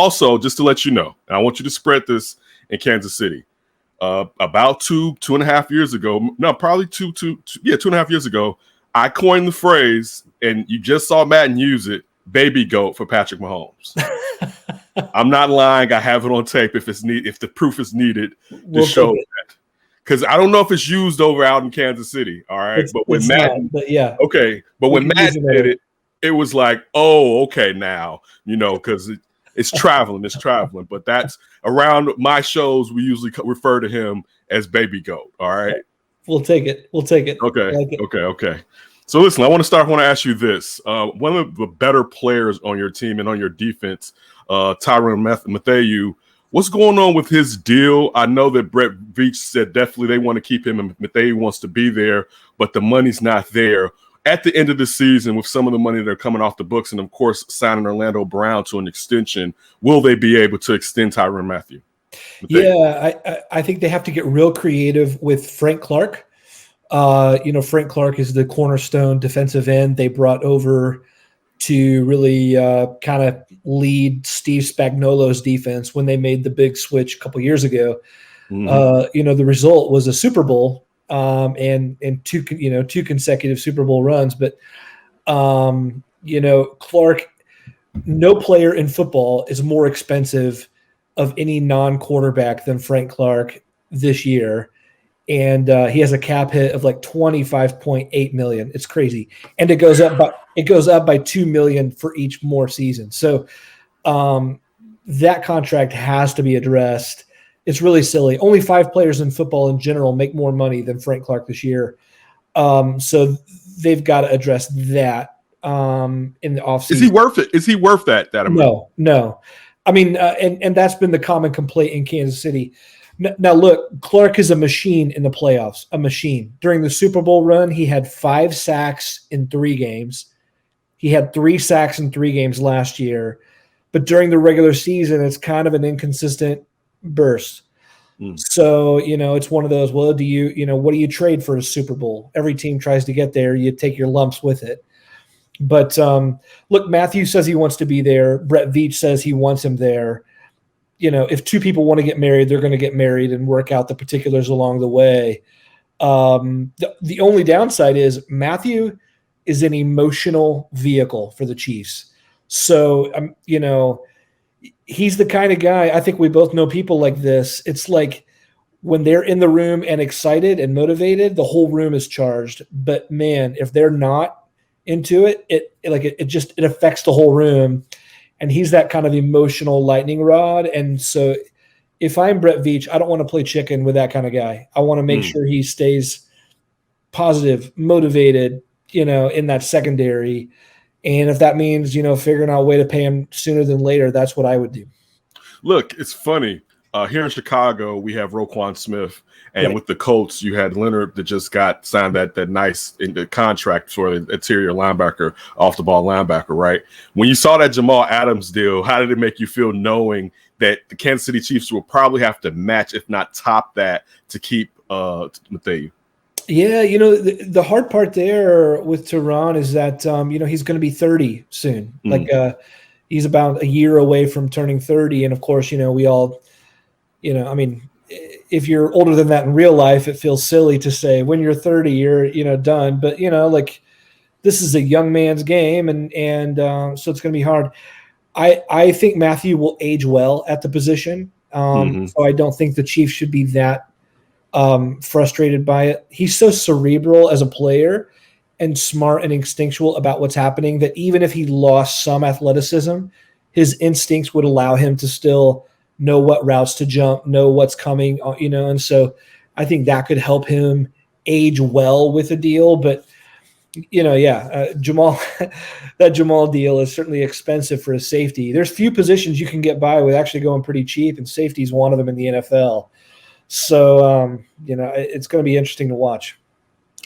Also, just to let you know, and I want you to spread this in Kansas City. About 2.5 years ago, no, probably 2.5 years ago, I coined the phrase, and you just saw Madden use it, baby goat for Patrick Mahomes. I'm not lying. I have it on tape if the proof is needed to show that. Because I don't know if it's used out in Kansas City. All right. But when Madden, okay. But when Madden did it, it was like, oh, okay, now, because it's traveling. It's traveling. But that's around my shows. We usually refer to him as baby goat. All right. We'll take it. Okay. Okay. So listen, I want to ask you this. One of the better players on your team and on your defense, Tyrann Mathieu, what's going on with his deal? I know that Brett Veach said definitely they want to keep him and Mathieu wants to be there, but the money's not there. At the end of the season, with some of the money that are coming off the books and, of course, signing Orlando Brown to an extension, will they be able to extend Tyrann Mathieu? Yeah, I think they have to get real creative with Frank Clark. Frank Clark is the cornerstone defensive end they brought over to really kind of lead Steve Spagnuolo's defense when they made the big switch a couple years ago. Mm-hmm. The result was a Super Bowl and two consecutive Super Bowl runs. But, Clark, no player in football is more expensive of any non-quarterback than Frank Clark this year. And he has a cap hit of like $25.8 million. It's crazy. And it goes up by $2 million for each more season. So that contract has to be addressed. It's really silly. Only 5 players in football in general make more money than Frank Clark this year. So they've got to address that in the offseason. Is he worth it? Is he worth that amount? No. I mean, and that's been the common complaint in Kansas City. Now, look, Clark is a machine in the playoffs, a machine. During the Super Bowl run, he had 5 sacks in 3 games. He had 3 sacks in 3 games last year. But during the regular season, it's kind of an inconsistent burst. So, it's one of those, well, what do you trade for a Super Bowl? Every team tries to get there. You take your lumps with it. But, look, Mathieu says he wants to be there. Brett Veach says he wants him there. If 2 people want to get married, they're going to get married and work out the particulars along the way. The only downside is Mathieu is an emotional vehicle for the Chiefs. So, he's the kind of guy, I think we both know people like this. It's like when they're in the room and excited and motivated, the whole room is charged. But man, if they're not into it, it affects the whole room. And he's that kind of emotional lightning rod. And so if I'm Brett Veach, I don't want to play chicken with that kind of guy. I want to make sure he stays positive, motivated, in that secondary. And if that means, figuring out a way to pay him sooner than later, that's what I would do. Look, it's funny. Here in Chicago, we have Roquan Smith. And with the Colts, you had Leonard that just got signed that nice contract for the interior linebacker, off-the-ball linebacker, right? When you saw that Jamal Adams deal, how did it make you feel knowing that the Kansas City Chiefs will probably have to match, if not top that, to keep Mathieu? Yeah, the hard part there with Tyrann is that, he's going to be 30 soon. He's about a year away from turning 30. And, of course, we all, if you're older than that in real life, it feels silly to say when you're 30, you're, done. But, this is a young man's game. And so it's going to be hard. I think Mathieu will age well at the position. So I don't think the Chiefs should be that frustrated by it. He's so cerebral as a player and smart and instinctual about what's happening that even if he lost some athleticism, his instincts would allow him to still know what routes to jump, know what's coming, and so I think that could help him age well with a deal. But, Jamal, that Jamal deal is certainly expensive for a safety. There's few positions you can get by with actually going pretty cheap, and safety is one of them in the NFL. So, it's going to be interesting to watch.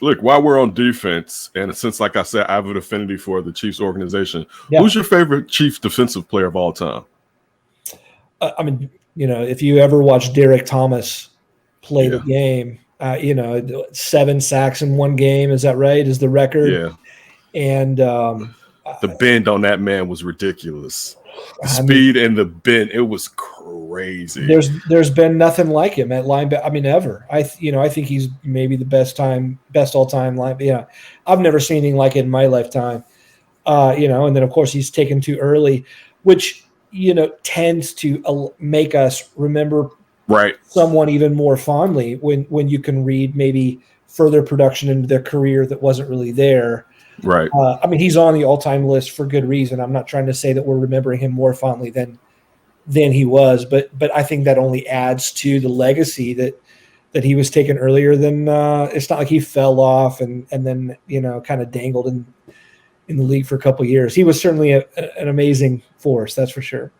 Look, while we're on defense, and since, like I said, I have an affinity for the Chiefs organization, who's your favorite Chiefs defensive player of all time? If you ever watch Derek Thomas play the game, 7 sacks in one game, is that right? Is the record? Yeah. And the bend on that man was ridiculous. The speed and the bend, it was crazy. There's been nothing like him at linebacker. I mean, ever. I think he's maybe the best all time line. Yeah, I've never seen anything like it in my lifetime. And then of course he's taken too early, which tends to make us remember someone even more fondly when you can read maybe further production into their career that wasn't really there. Right. I mean, he's on the all-time list for good reason. I'm not trying to say that we're remembering him more fondly than he was, but I think that only adds to the legacy that he was taken earlier than it's not like he fell off and then kind of dangled in the league for a couple of years. He was certainly an amazing force, that's for sure.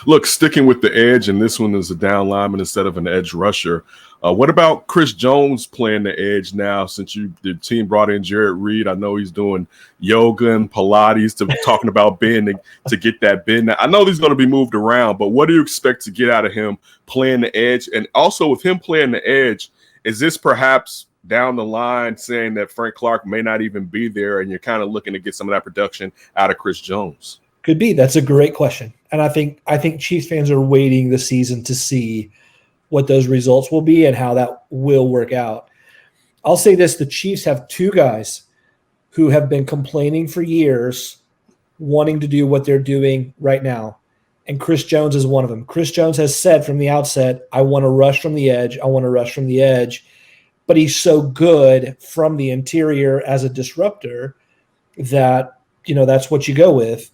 Look, sticking with the edge, and this one is a down lineman instead of an edge rusher. What about Chris Jones playing the edge now since the team brought in Jared Reed? I know he's doing yoga and Pilates talking about bending to get that bend. I know he's going to be moved around, but what do you expect to get out of him playing the edge? And also with him playing the edge, is this perhaps down the line saying that Frank Clark may not even be there and you're kind of looking to get some of that production out of Chris Jones? Could be. That's a great question. And I think Chiefs fans are waiting the season to see what those results will be and how that will work out. I'll say this, the Chiefs have two guys who have been complaining for years, wanting to do what they're doing right now. And Chris Jones is one of them. Chris Jones has said from the outset, I want to rush from the edge. I want to rush from the edge. But he's so good from the interior as a disruptor that, that's what you go with.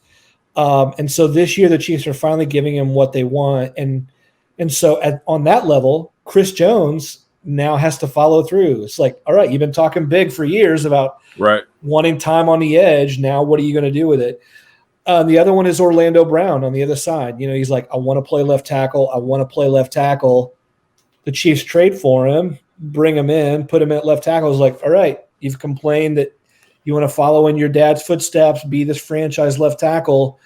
And so this year, the Chiefs are finally giving him what they want. And so on that level, Chris Jones now has to follow through. It's like, all right, you've been talking big for years about wanting time on the edge. Now, what are you going to do with it? The other one is Orlando Brown on the other side. He's like, I want to play left tackle. I want to play left tackle. The Chiefs trade for him, bring him in, put him at left tackle. It's like, all right, you've complained that you want to follow in your dad's footsteps, be this franchise left tackle.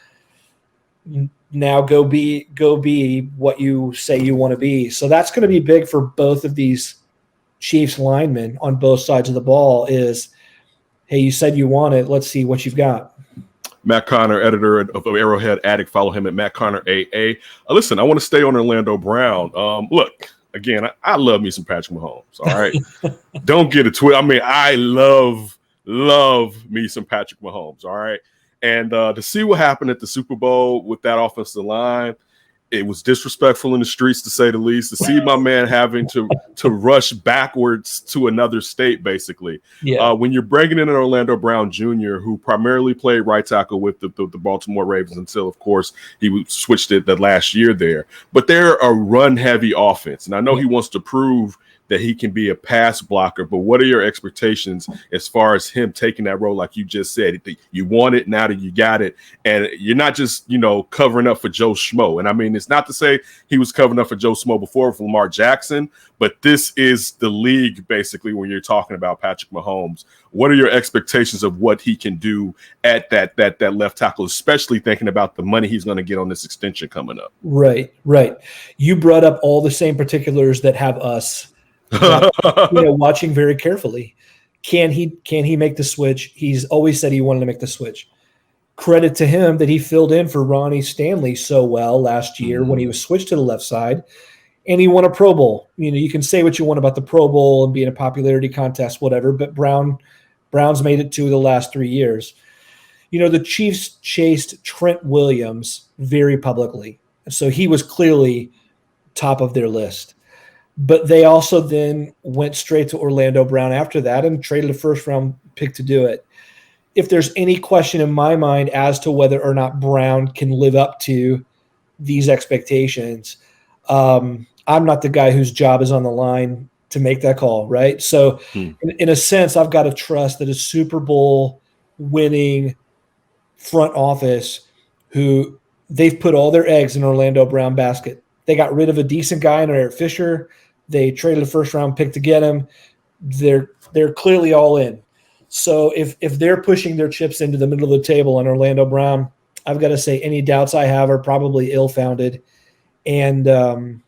Now go be what you say you want to be. So that's going to be big for both of these Chiefs linemen on both sides of the ball is, hey, you said you want it. Let's see what you've got. Matt Connor, editor of Arrowhead Addict. Follow him at Matt Connor AA. Listen, I want to stay on Orlando Brown. Look, again, I love me some Patrick Mahomes. All right. Don't get it twisted. I mean, I love me some Patrick Mahomes. All right. And to see what happened at the Super Bowl with that offensive line, it was disrespectful in the streets, to say the least. To see my man having to rush backwards to another state, basically. Yeah. When you're bringing in an Orlando Brown Jr., who primarily played right tackle with the Baltimore Ravens until, of course, he switched it the last year there. But they're a run-heavy offense, and I know he wants to prove that he can be a pass blocker, but what are your expectations as far as him taking that role? Like you just said, you want it now that you got it, and you're not just, covering up for Joe Schmo. And I mean, it's not to say he was covering up for Joe Schmo before for Lamar Jackson, but this is the league basically when you're talking about Patrick Mahomes. What are your expectations of what he can do at that left tackle, especially thinking about the money he's going to get on this extension coming up? Right. You brought up all the same particulars that have us watching very carefully. Can he make the switch? He's always said he wanted to make the switch. Credit to him that he filled in for Ronnie Stanley so well last year when he was switched to the left side, and he won a Pro Bowl. You can say what you want about the Pro Bowl and being a popularity contest, whatever, but Brown's made it 2 of the last 3 years. The Chiefs chased Trent Williams very publicly, so he was clearly top of their list. But they also then went straight to Orlando Brown after that and traded a first-round pick to do it. If there's any question in my mind as to whether or not Brown can live up to these expectations, I'm not the guy whose job is on the line to make that call, right? So in a sense, I've got to trust that a Super Bowl winning front office who they've put all their eggs in Orlando Brown basket. They got rid of a decent guy in Eric Fisher. They traded a first-round pick to get him. They're clearly all in. So if they're pushing their chips into the middle of the table on Orlando Brown, I've got to say any doubts I have are probably ill-founded. And, I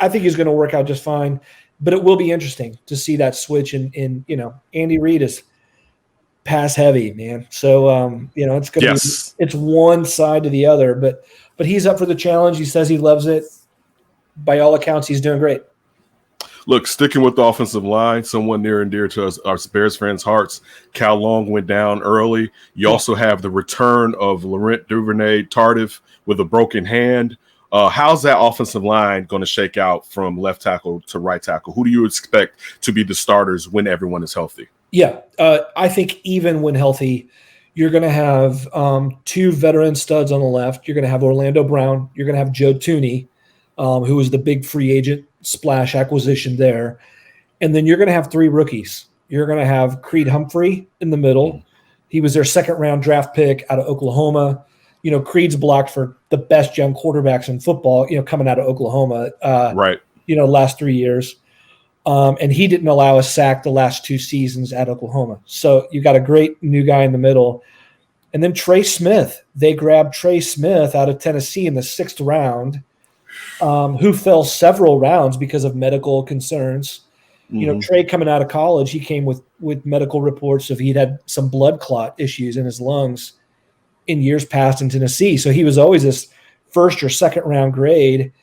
think he's going to work out just fine. But it will be interesting to see that switch. And Andy Reid is pass heavy, man. So it's going to be it's one side to the other, but he's up for the challenge. He says he loves it. By all accounts, he's doing great. Look, sticking with the offensive line, someone near and dear to us, our Bears fans' hearts, Cal Long went down early. You also have the return of Laurent Duvernay-Tardif with a broken hand. How's that offensive line going to shake out from left tackle to right tackle? Who do you expect to be the starters when everyone is healthy? Yeah, I think even when healthy, you're going to have two veteran studs on the left. You're going to have Orlando Brown. You're going to have Joe Thuney, who was the big free agent splash acquisition there. And then you're going to have three rookies. You're going to have Creed Humphrey in the middle. He was their second-round draft pick out of Oklahoma. Creed's blocked for the best young quarterbacks in football, coming out of Oklahoma, last 3 years. And he didn't allow a sack the last 2 seasons at Oklahoma. So you got a great new guy in the middle. And then Trey Smith. They grabbed Trey Smith out of Tennessee in the 6th round, who fell several rounds because of medical concerns. Trey coming out of college, he came with medical reports of he'd had some blood clot issues in his lungs in years past in Tennessee. So he was always this 1st or 2nd round grade.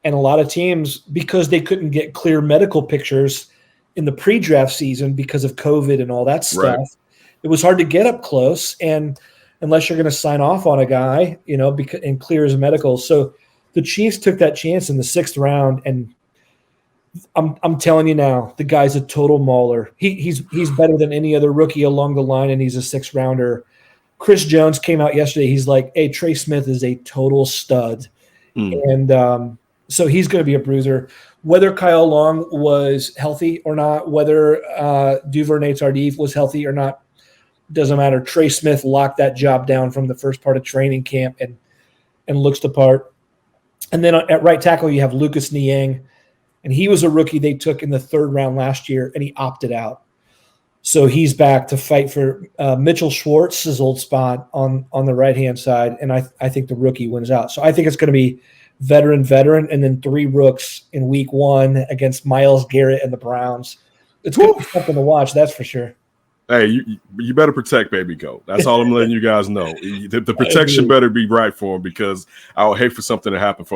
And a lot of teams, because they couldn't get clear medical pictures in the pre-draft season because of COVID and all that stuff, it was hard to get up close. And unless you're going to sign off on a guy, and clear his medical. So the Chiefs took that chance in the 6th round. And I'm telling you now, the guy's a total mauler. He's better than any other rookie along the line, and he's a 6th rounder. Chris Jones came out yesterday. He's like, hey, Trey Smith is a total stud. And so he's going to be a bruiser. Whether Kyle Long was healthy or not, whether Duvernay-Tardif was healthy or not, doesn't matter. Trey Smith locked that job down from the first part of training camp and looks the part. And then at right tackle, you have Lucas Niang. And he was a rookie they took in the 3rd round last year, and he opted out. So he's back to fight for Mitchell Schwartz's old spot on the right-hand side, and I think the rookie wins out. So I think it's going to be veteran, and then 3 rooks in week 1 against Myles Garrett and the Browns. It's going to be something to watch, that's for sure. Hey, you better protect Baby Goat. That's all I'm letting you guys know. The protection better be right for him, because I would hate for something to happen from him.